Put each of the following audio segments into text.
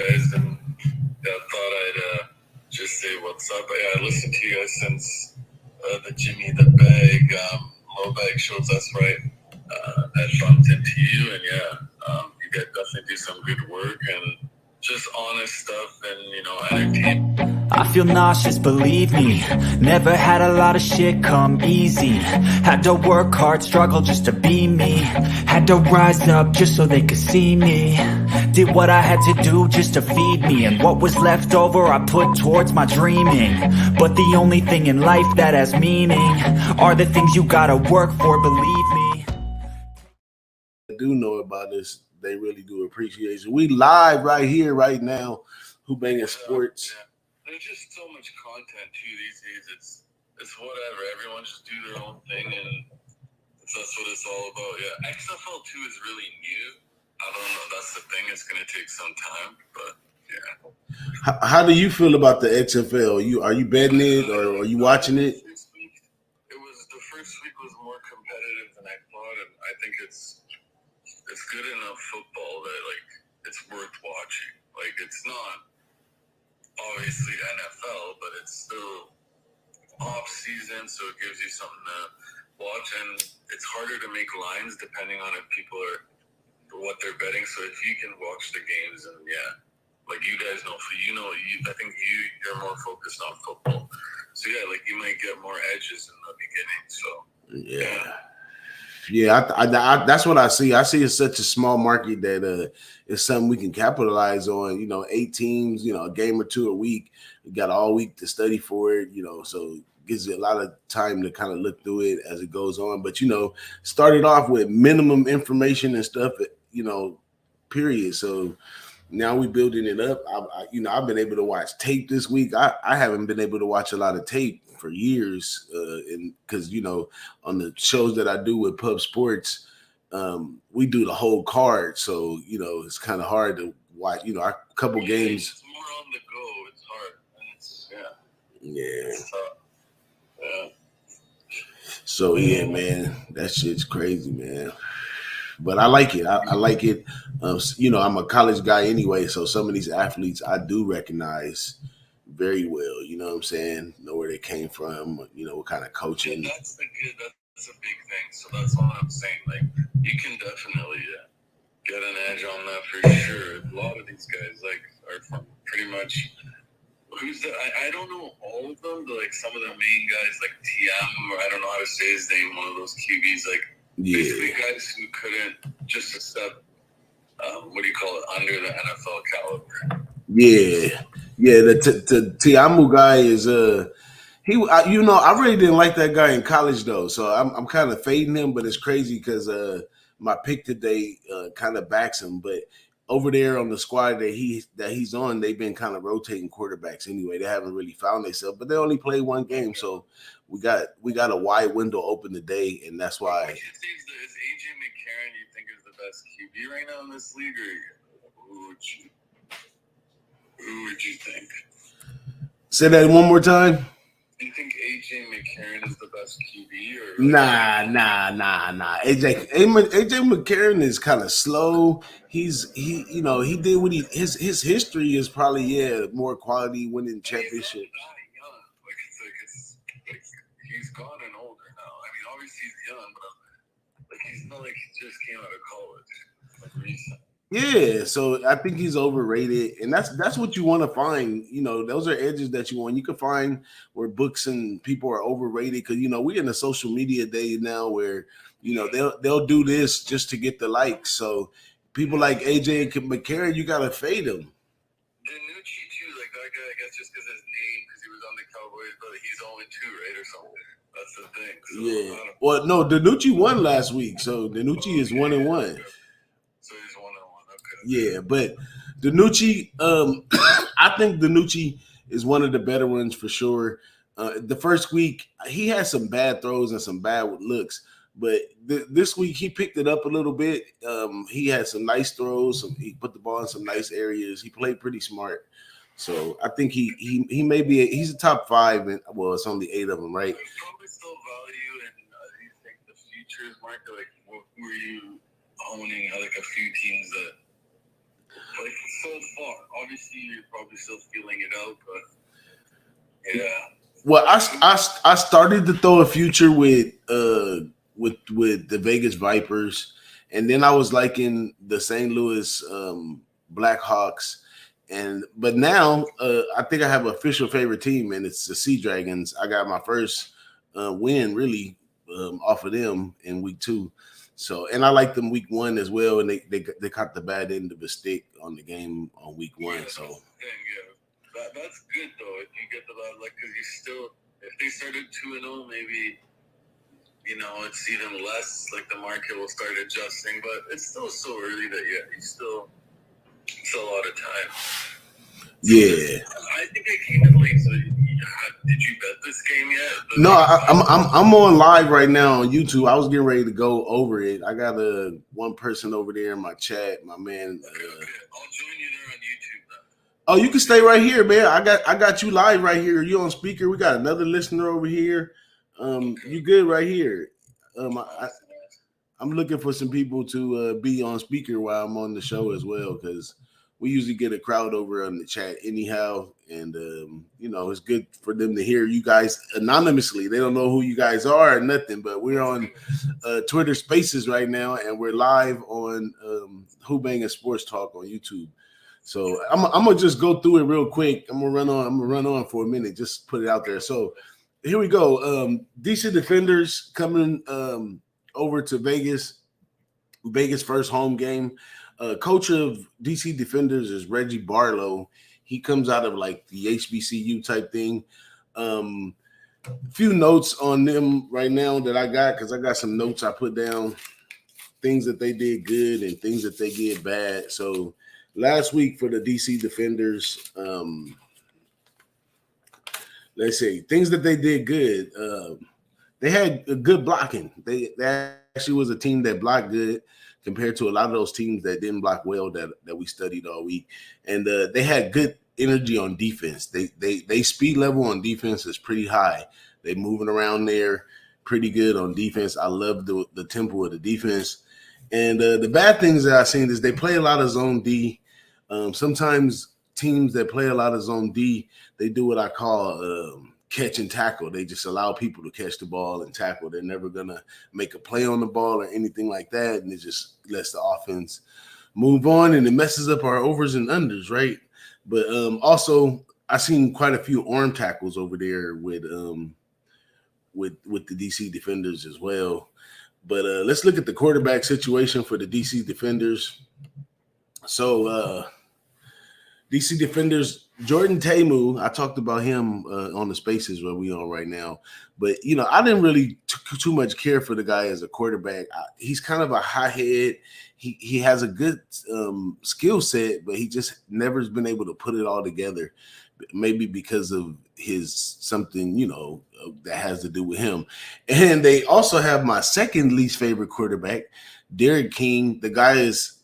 guys, and thought I'd just say what's up. I listened to you guys since the Jimmy the Bag, Low Bag shows. That's right. I bumped into you, and you guys definitely do some good work and just honest stuff, and entertain. I feel nauseous, believe me. Never had a lot of shit come easy. Had to work hard, struggle just to be me. Had to rise up just so they could see me. Did what I had to do just to feed me. And what was left over I put towards my dreaming. But the only thing in life that has meaning are the things you gotta work for, believe me. I do know about this. They really do appreciate it. We live right here, right now. Who-Bangin Sports. Yeah. There's just so much content too these days. It's whatever. Everyone just do their own thing, and that's what it's all about. Yeah, XFL 2 is really new. I don't know. That's the thing. It's gonna take some time, but yeah. How do you feel about the XFL? Are you betting it or are you watching it? The first week was more competitive than I thought, and I think it's good enough football that it's worth watching. It's not obviously NFL, but it's still off season, so it gives you something to watch, and it's harder to make lines depending on if people are what they're betting. So if you can watch the games, and you guys know, I think you're more focused on football, so you might get more edges in the beginning. So I that's what I see. I see it's such a small market that it's something we can capitalize on. 8 teams, a game or two a week. We got all week to study for it, so it gives you a lot of time to kind of look through it as it goes on. But started off with minimum information and stuff, period. So now we're building it up. I've been able to watch tape this week. I haven't been able to watch a lot of tape for years, and because on the shows that I do with Pub Sports, we do the whole card, so it's kind of hard to watch. A couple games. It's more on the go. It's hard. It's tough. Yeah. So man, that shit's crazy, man. But I like it. I like it. I'm a college guy anyway, so some of these athletes I do recognize very well. You know what I'm saying? Know where they came from. What kind of coaching. That's a big thing. So that's what I'm saying. You can definitely get an edge on that for sure. A lot of these guys are from pretty much. Who's the? I don't know all of them, but some of the main guys TM, or I don't know how to say his name. One of those QBs, basically guys who couldn't just accept under the NFL caliber. The Tiamu guy is I really didn't like that guy in college though, so I'm kind of fading him. But it's crazy because my pick today kind of backs him. But over there on the squad that he's on, they've been kind of rotating quarterbacks anyway. They haven't really found themselves, but they only play one game, so we got a wide window open today, and that's why. Is AJ McCarron you think is the best QB right now in this league, or who would you think? Say that one more time. Do you think AJ McCarron is the best QB, or Nah. AJ McCarron is kind of slow. He did what his history is probably more quality winning championship. He's gone and older now. I mean, obviously he's young, but he's not he just came out of college recently. Yeah, so I think he's overrated, and that's what you want to find. Those are edges that you want. You can find where books and people are overrated because we're in a social media day now where they'll do this just to get the likes. So people like AJ McCarron, you gotta fade him. Danucci too, that guy. I guess just because his name, because he was on the Cowboys, but he's 0-2, right, or something. That's the thing. So, Well, no, Danucci won last week, so Danucci is 1-1. So he's 1-1. Okay. Yeah, but Danucci, I think Danucci is one of the better ones for sure. The first week, he had some bad throws and some bad looks, but this week he picked it up a little bit. He had some nice throws. He put the ball in some nice areas. He played pretty smart. So I think he may be he's a top 5, and it's only 8 of them, right? There's probably still value in you think the futures market. Who are you owning? A few teams that so far. Obviously, you're probably still feeling it out, but yeah. Well, I started to throw a future with the Vegas Vipers, and then I was liking the St. Louis Blackhawks, but now I think I have an official favorite team, and it's the Sea Dragons. I got my first win really off of them in week 2. So, and I like them week 1 as well, and they caught the bad end of the stick on the game on week 1. Yeah, so. That's good though. If you get the like, because you still, if they started 2-0, maybe it's even less. Like the market will start adjusting, but it's still so early that it's a lot of time. So Yeah, I think I came in late. So did you bet this game yet? No, I'm on live right now on YouTube. I was getting ready to go over it. I got one person over there in my chat, my man. Okay. I'll join you there on YouTube then. Oh, you can stay right here, man. I got you live right here. You on speaker? We got another listener over here. You good right here? I'm looking for some people to be on speaker while I'm on the show as well, because we usually get a crowd over on the chat anyhow, and it's good for them to hear you guys anonymously. They don't know who you guys are or nothing, but we're on Twitter Spaces right now, and we're live on Who-Bangin Sports Talk on YouTube. So I'm gonna just go through it real quick. I'm gonna run on for a minute, just put it out there. So here we go. DC Defenders coming over to Vegas first home game. Coach of DC Defenders is Reggie Barlow. He comes out of like the HBCU type thing. A few notes on them right now that I got, because I got some notes I put down, things that they did good and things that they did bad. So last week for the DC Defenders, let's see, things that they did good. They had a good blocking. They actually was a team that blocked good compared to a lot of those teams that didn't block well that we studied all week. And they had good energy on defense. They speed level on defense is pretty high. They moving around there pretty good on defense. I love the tempo of the defense. And the bad things that I've seen is they play a lot of zone D. Sometimes teams that play a lot of zone D, they do what I call catch and tackle. They just allow people to catch the ball and tackle. They're never going to make a play on the ball or anything like that. And it just lets the offense move on, and it messes up our overs and unders, right? But also, I've seen quite a few arm tackles over there with the DC Defenders as well. But let's look at the quarterback situation for the DC Defenders. So DC Defenders, Jordan Tamu, I talked about him on the Spaces where we on right now. But, I didn't really too much care for the guy as a quarterback. He's kind of a hothead. He has a good skill set, but he just never has been able to put it all together, maybe because of his something, that has to do with him. And they also have my second least favorite quarterback, Derek King. The guy is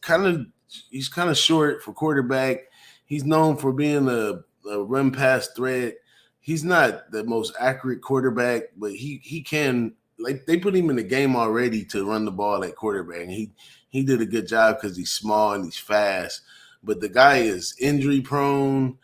he's kind of short for quarterback. He's known for being a run pass threat. He's not the most accurate quarterback, but he can, like, they put him in the game already to run the ball at quarterback. And he did a good job because he's small and he's fast. But the guy is injury prone.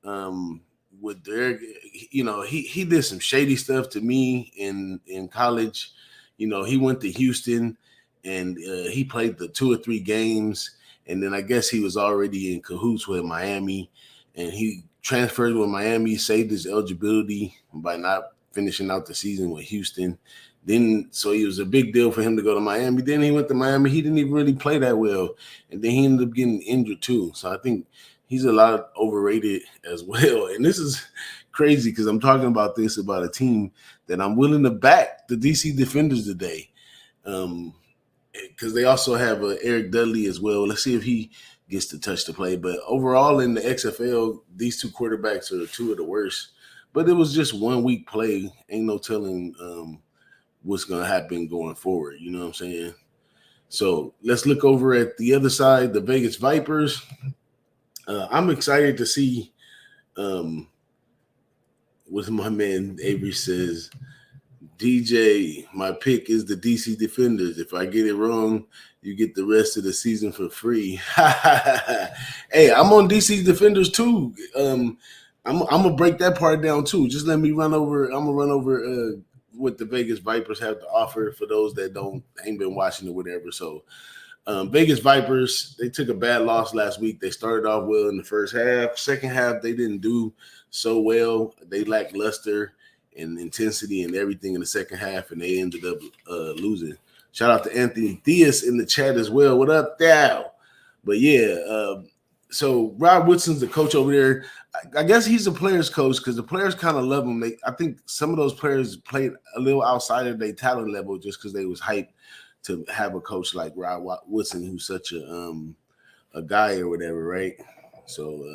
With Derek, he did some shady stuff to me in college. He went to Houston and he played the 2 or 3 games. And then I guess he was already in cahoots with Miami, and he transferred with Miami, saved his eligibility by not finishing out the season with Houston. So it was a big deal for him to go to Miami. Then he went to Miami. He didn't even really play that well. And then he ended up getting injured too. So I think he's a lot overrated as well. And this is crazy because I'm talking about a team that I'm willing to back, the DC Defenders today. Because they also have Eric Dudley as well. Let's see if he gets to touch the play. But overall in the XFL, these 2 quarterbacks are 2 of the worst. But it was just 1 week play. Ain't no telling what's going to happen going forward. You know what I'm saying? So let's look over at the other side, the Vegas Vipers. I'm excited to see what my man Avery says. DJ, my pick is the DC Defenders. If I get it wrong, you get the rest of the season for free. Hey, I'm on DC Defenders too. I'm gonna break that part down too. Just let me run over. I'm gonna run over what the Vegas Vipers have to offer for those that ain't been watching or whatever. So, Vegas Vipers, they took a bad loss last week. They started off well in the first half. Second half, they didn't do so well. They lacked luster and intensity and everything in the second half, and they ended up losing. Shout out to Anthony Diaz in the chat as well. What up, Dow? But yeah, so Rod Woodson's the coach over there. I guess he's a player's coach because the players kind of love him. I think some of those players played a little outside of their talent level just because they was hyped to have a coach like Rod Woodson, who's such a guy or whatever, right? So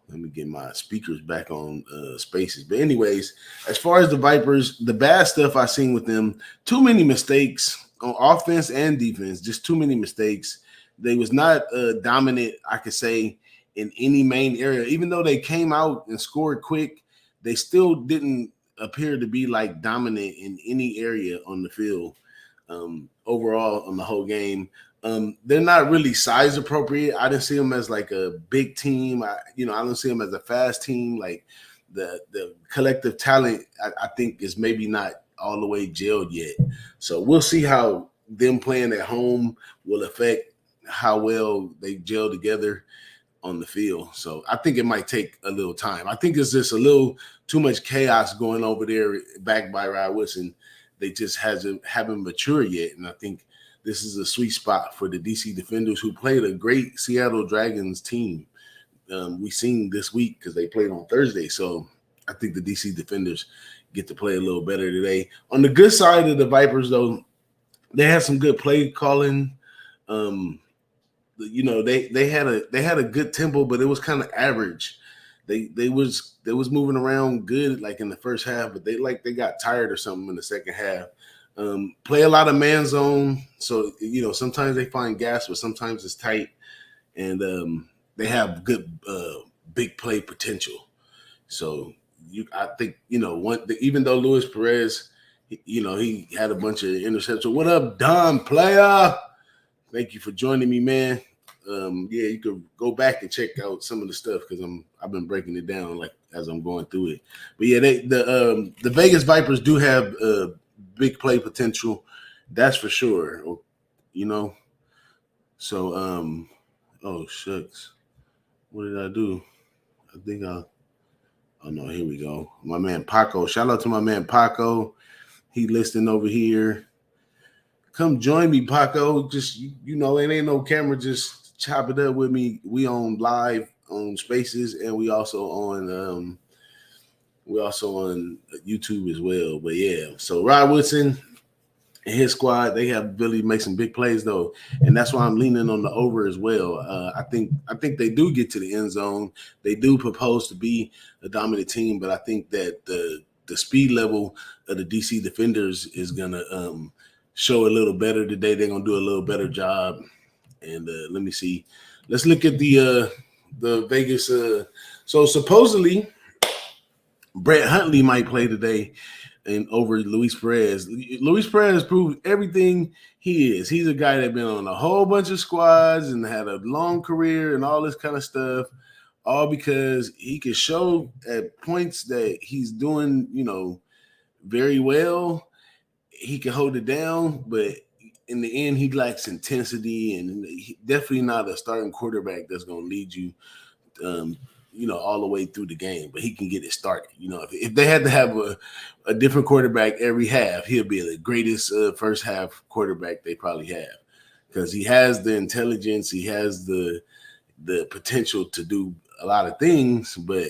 let me get my speakers back on spaces. But anyways, as far as the Vipers, the bad stuff I seen with them, too many mistakes on offense and defense, just too many mistakes. They was not dominant, I could say, in any main area. Even though they came out and scored quick, they still didn't appear to be like dominant in any area on the field overall on the whole game. They're not really size appropriate. I didn't see them as like a big team. I don't see them as a fast team. Like the collective talent, I think is maybe not all the way gelled yet. So we'll see how them playing at home will affect how well they gel together on the field. So I think it might take a little time. I think it's just a little too much chaos going over there backed by Rod Woodson. They just haven't matured yet. And I think this is a sweet spot for the DC Defenders, who played a great Seattle Dragons team. We seen this week because they played on Thursday. So I think the DC Defenders get to play a little better today. On the good side of the Vipers, though, they had some good play calling. They had a good tempo, but it was kind of average. They was moving around good like in the first half, but they got tired or something in the second half. Play a lot of man zone, so sometimes they find gas, but sometimes it's tight, and they have good big play potential. So I think even though Luis Perez, he had a bunch of interceptions. What up, Don Player? Thank you for joining me, man. Yeah, you could go back and check out some of the stuff because I've been breaking it down like as I'm going through it. But yeah, the Vegas Vipers do have big play potential, that's for sure. So oh shucks, what did I do? I think oh no, here we go. My man Paco. Shout out to my man Paco. He listening over here. Come join me, Paco. Just it ain't no camera. Just chop it up with me. We on live on Spaces, and we also on YouTube as well. But yeah, so Rod Woodson and his squad, they have ability to make some big plays though, and that's why I'm leaning on the over as well. I think they do get to the end zone. They do propose to be a dominant team, but I think that the speed level of the DC Defenders is gonna show a little better today. They're gonna do a little better job. And let me see. Let's look at the Vegas. So supposedly Brett Huntley might play today and over Luis Perez. Luis Perez proved everything he is. He's a guy that's been on a whole bunch of squads and had a long career and all this kind of stuff, all because he can show at points that he's doing, very well. He can hold it down, but in the end, he lacks intensity, and he definitely not a starting quarterback that's going to lead you, all the way through the game. But he can get it started. If they had to have a different quarterback every half, he'll be the greatest first half quarterback they probably have because he has the intelligence, he has the potential to do a lot of things, but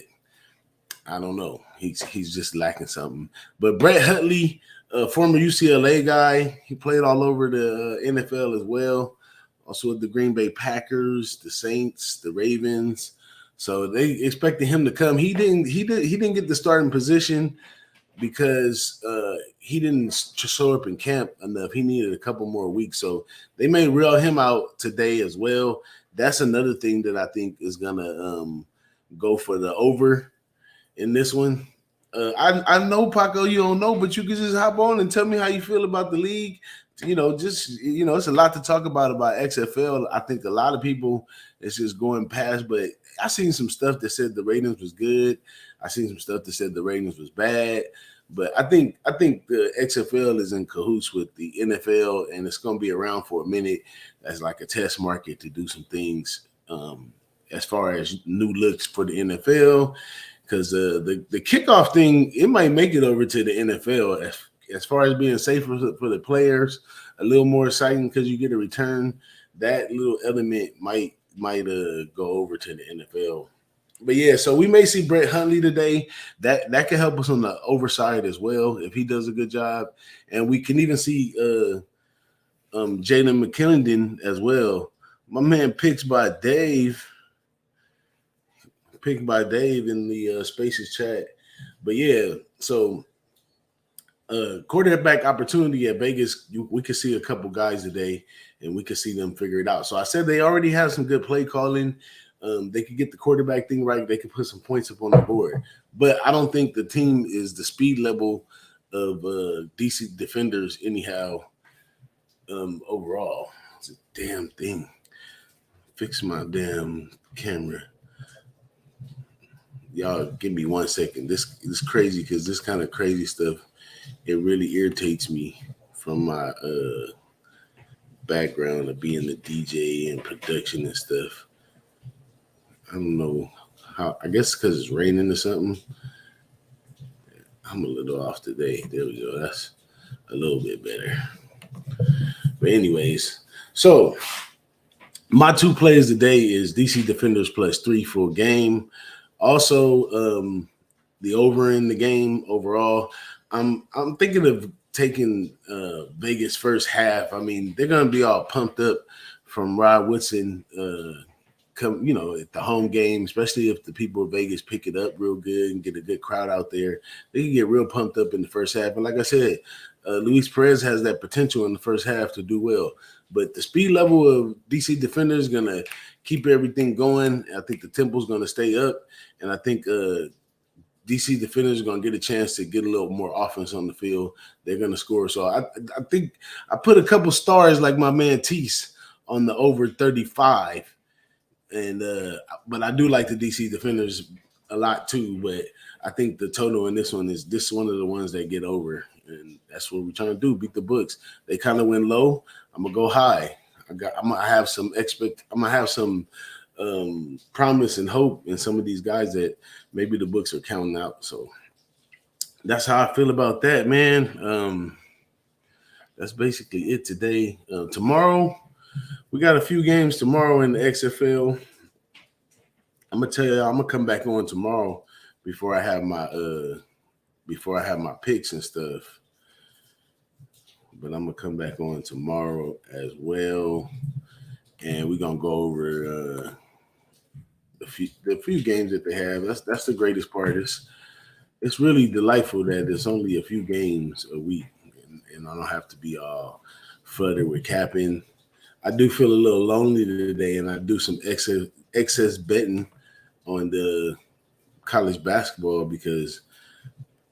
I don't know. He's just lacking something. But Brett Huntley, a former UCLA guy, he played all over the NFL as well. Also with the Green Bay Packers, the Saints, the Ravens. So they expected him to come. He didn't get the starting position because he didn't show up in camp enough. He needed a couple more weeks. So they may reel him out today as well. That's another thing that I think is gonna go for the over in this one. I know Paco, you don't know, but you can just hop on and tell me how you feel about the league. It's a lot to talk about XFL. I think a lot of people it's just going past, but I seen some stuff that said the ratings was good. I seen some stuff that said the ratings was bad. But I think the XFL is in cahoots with the NFL, and it's going to be around for a minute as like a test market to do some things as far as new looks for the NFL. Because the kickoff thing, it might make it over to the NFL as far as being safer for the players, a little more exciting because you get a return. That little element might go over to the NFL. But yeah, so we may see Brett Hundley today. That can help us on the overside as well if he does a good job, and we can even see Jalen McKillendon as well. My man picked by Dave in the Spaces chat. But yeah, so quarterback opportunity at Vegas, we could see a couple guys today, and we could see them figure it out. So I said they already have some good play calling. They could get the quarterback thing right. They could put some points up on the board. But I don't think the team is the speed level of DC defenders anyhow overall. It's a damn thing. Fix my damn camera. Y'all give me 1 second. This is crazy because this kind of crazy stuff, it really irritates me from my background of being the DJ and production and stuff. I don't know how. I guess because it's raining or something. I'm a little off today. There we go. That's a little bit better. But anyways, so my two plays today is DC Defenders +3 for a game. Also, the over in the game overall. I'm thinking of taking Vegas first half. I mean, they're gonna be all pumped up from Rod Woodson at the home game, especially if the people of Vegas pick it up real good and get a good crowd out there. They can get real pumped up in the first half. And like I said, Luis Perez has that potential in the first half to do well. But the speed level of DC Defenders is going to keep everything going. I think the tempo's going to stay up. And I think DC Defenders are going to get a chance to get a little more offense on the field. They're going to score. So I think I put a couple stars like my man Tease on the over 35. And but I do like the DC Defenders a lot too. But I think the total in this one is one of the ones that get over, and that's what we're trying to do: beat the books. They kind of went low. I'm gonna go high. I'm gonna have some promise and hope in some of these guys that maybe the books are counting out. So that's how I feel about that, man. That's basically it today. Tomorrow. We got a few games tomorrow in the XFL. I'm gonna tell you, I'm gonna come back on tomorrow before I have my picks and stuff. But I'm gonna come back on tomorrow as well, and we're gonna go over the few games that they have. That's the greatest part. It's really delightful that it's only a few games a week, and I don't have to be all flooded with capping. I do feel a little lonely today, and I do some excess betting on the college basketball because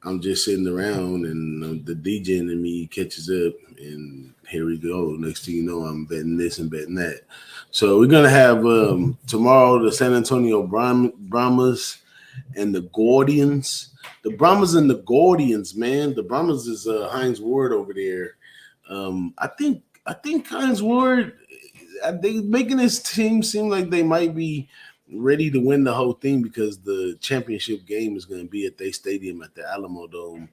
I'm just sitting around and the DJ in me catches up, and here we go. Next thing you know, I'm betting this and betting that. So we're going to have tomorrow the San Antonio Brahmas and the Gordians. The Brahmas and the Gordians, man. The Brahmas is Hines Ward over there. I think Hines Ward, they making this team seem like they might be ready to win the whole thing because the championship game is going to be at their stadium at the Alamo Dome.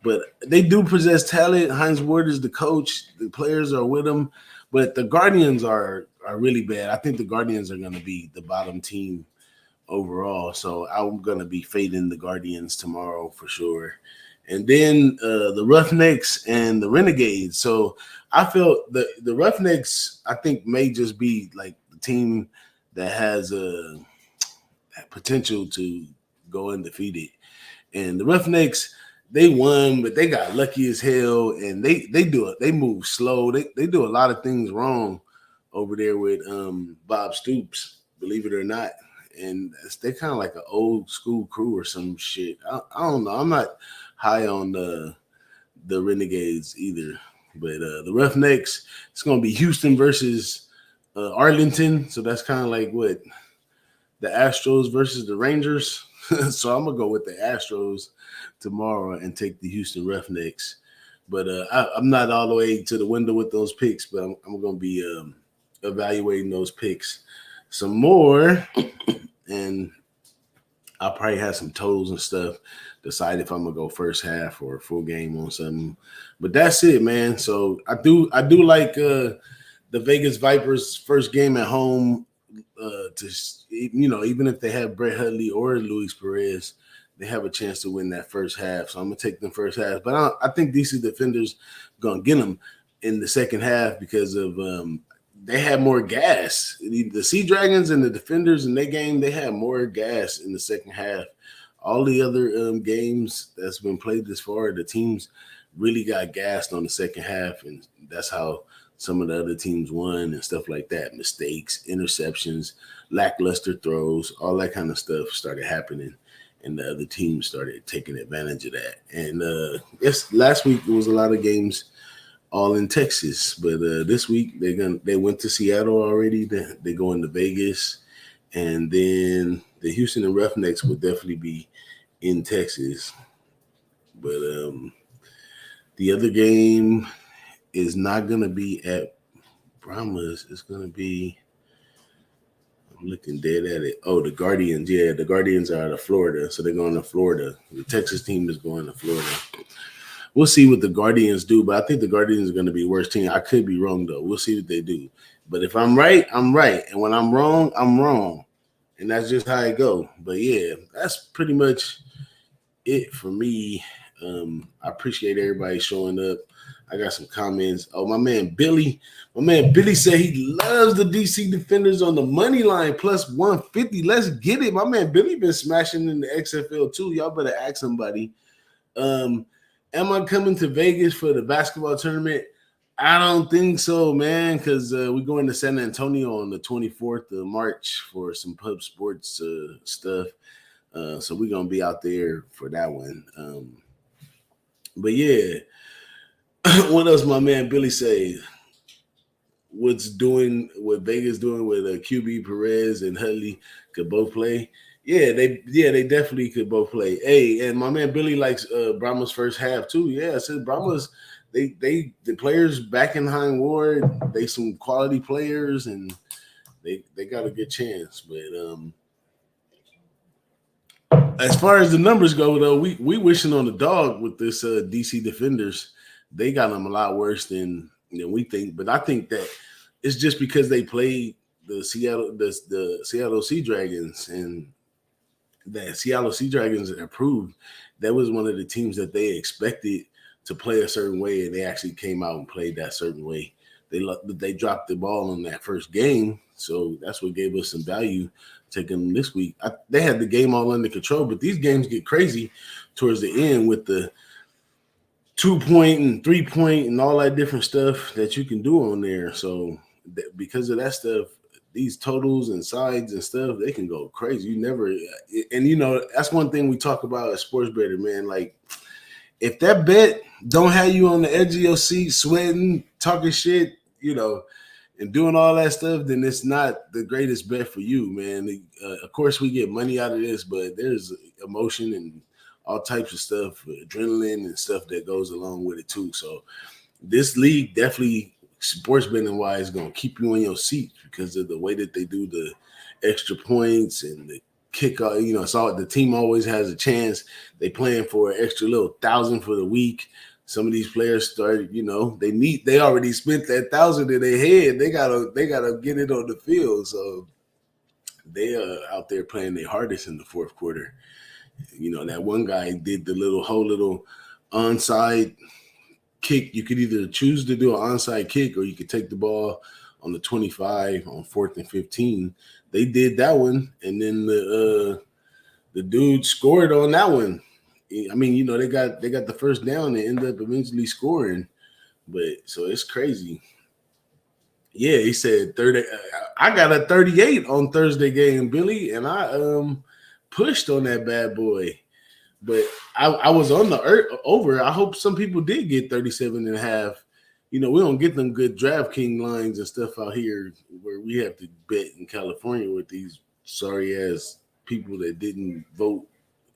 But they do possess talent. Hines Ward is the coach. The players are with him. But the Guardians are really bad. I think the Guardians are going to be the bottom team overall. So I'm going to be fading the Guardians tomorrow for sure. And then the Roughnecks and the Renegades. So I felt the Roughnecks, I think, may just be like the team that has a potential to go undefeated. And the Roughnecks, they won, but they got lucky as hell, and they move slow. They do a lot of things wrong over there with Bob Stoops, believe it or not. and they kind of like an old school crew or some shit. I don't know. I'm not high on the Renegades either, but the Roughnecks, it's gonna be Houston versus Arlington. So that's kind of like what the Astros versus the Rangers. So I'm gonna go with the Astros tomorrow and take the Houston Roughnecks. But I'm not all the way to the window with those picks, but I'm gonna be evaluating those picks some more, and I'll probably have some totals and stuff. Decide if I'm gonna go first half or full game on something. But that's it, man. So I do like the Vegas Vipers first game at home. Even if they have Brett Hundley or Luis Perez, they have a chance to win that first half. So I'm gonna take them first half. But I think DC Defenders gonna get them in the second half because of they had more gas. The Sea Dragons and the Defenders in their game, they had more gas in the second half. All the other games that's been played this far, the teams really got gassed on the second half, and that's how some of the other teams won and stuff like that. Mistakes, interceptions, lackluster throws, all that kind of stuff started happening, and the other teams started taking advantage of that. And last week it was a lot of games all in Texas, but this week they went to Seattle already. They going to Vegas, and then the Houston and Roughnecks will definitely be in Texas. But the other game is not going to be at Brahmas. It's going to be, I'm looking dead at it. Oh, the Guardians. Yeah, the Guardians are out of Florida, so they're going to Florida. The Texas team is going to Florida. We'll see what the Guardians do, but I think the Guardians are going to be worst team. I could be wrong, though. We'll see what they do. But if I'm right, I'm right. And when I'm wrong, I'm wrong. And that's just how it go. But, yeah, that's pretty much it for me. I appreciate everybody showing up. I got some comments. Oh, my man Billy said he loves the DC Defenders on the money line plus 150. Let's get it. My man Billy been smashing in the XFL too. Y'all better ask somebody. Am I coming to Vegas for the basketball tournament? I don't think so, man, because we're going to San Antonio on the 24th of March for some pub sports stuff. So we're going to be out there for that one. But, yeah. What else my man Billy say? What Vegas doing with QB Perez and Hundley could both play? Yeah, they definitely could both play. Hey, and my man Billy likes Brahma's first half too. Yeah, I said Brahma's the players back in Hein Ward, they some quality players and they got a good chance. But as far as the numbers go, though, we wishing on the dog with this DC Defenders. They got them a lot worse than we think, but I think that it's just because they played the Seattle Sea Dragons, and the Seattle Sea Dragons improved. That was one of the teams that they expected to play a certain way, and they actually came out and played that certain way. They dropped the ball in that first game, so that's what gave us some value taking them this week. They had the game all under control, but these games get crazy towards the end with the 2-point and 3-point and all that different stuff that you can do on there. So because of that stuff, these totals and sides and stuff, they can go crazy. And that's one thing we talk about as sports bettor, man. Like if that bet don't have you on the edge of your seat, sweating, talking shit, and doing all that stuff, then it's not the greatest bet for you, man. Of course, we get money out of this, but there's emotion and all types of stuff, adrenaline and stuff that goes along with it too. So this league definitely, sports betting wise, going to keep you on your seat because of the way that they do the extra points and the kickoff. It's all, the team always has a chance. They playing for an extra little 1,000 for the week. Some of these players started, they already spent that 1,000 in their head. They gotta get it on the field. So they are out there playing their hardest in the fourth quarter. That one guy did the whole little onside kick. You could either choose to do an onside kick or you could take the ball on the 25 on 4th and 15. They did that one, and then the dude scored on that one. I mean, they got the first down and ended up eventually scoring. But so it's crazy. Yeah, he said third. I got a 38 on Thursday game, Billy, and I pushed on that bad boy. But I was on the over. I hope some people did get 37 and a half. You know, we don't get them good DraftKings lines and stuff out here where we have to bet in California with these sorry ass people that didn't vote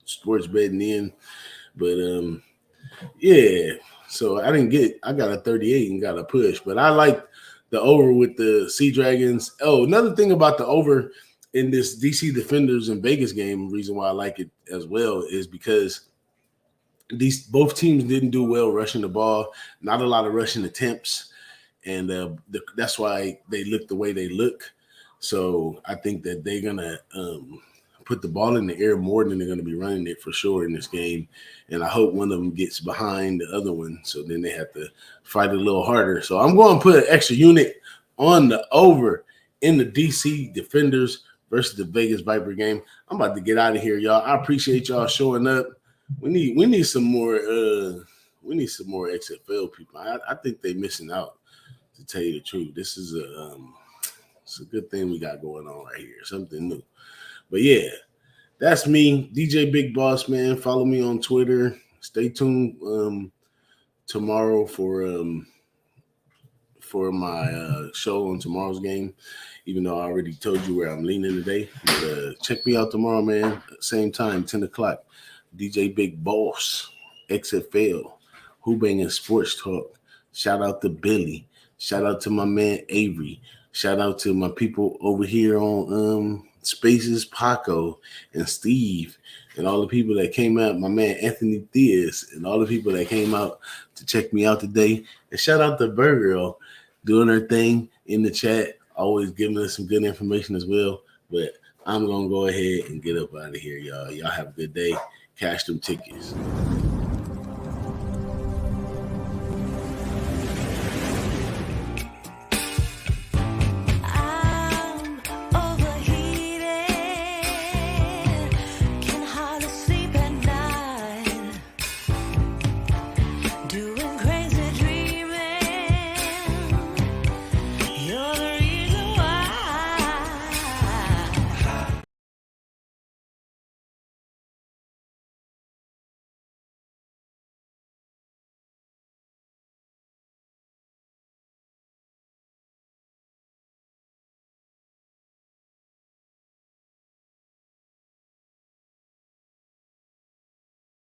sports betting in. But yeah, so I got a 38 and got a push. But I like the over with the Sea Dragons. Oh, another thing about the over in this DC Defenders and Vegas game, reason why I like it as well is because both teams didn't do well rushing the ball, not a lot of rushing attempts, and that's why they look the way they look. So I think that they're gonna put the ball in the air more than they're gonna be running it for sure in this game. And I hope one of them gets behind the other one, so then they have to fight a little harder. So I'm going to put an extra unit on the over in the DC Defenders versus the Vegas Viper game. I'm about to get out of here, y'all. I appreciate y'all showing up. We need some more XFL people. I think they're missing out, to tell you the truth. This is it's a good thing we got going on right here, something new. But yeah, that's me, DJ Bigboss, man. Follow me on Twitter. Stay tuned tomorrow for my show on tomorrow's game, even though I already told you where I'm leaning today. But check me out tomorrow, man. Same time, 10 o'clock. DJ Bigboss, XFL, Who-Bangin Sports Talk. Shout out to Billy. Shout out to my man Avery. Shout out to my people over here on Spaces, Paco and Steve, and all the people that came out. My man Anthony Diaz and all the people that came out to check me out today. And shout out to Burgirl doing her thing in the chat, always giving us some good information as well. But I'm gonna go ahead and get up out of here, y'all. Y'all have a good day. Cash them tickets.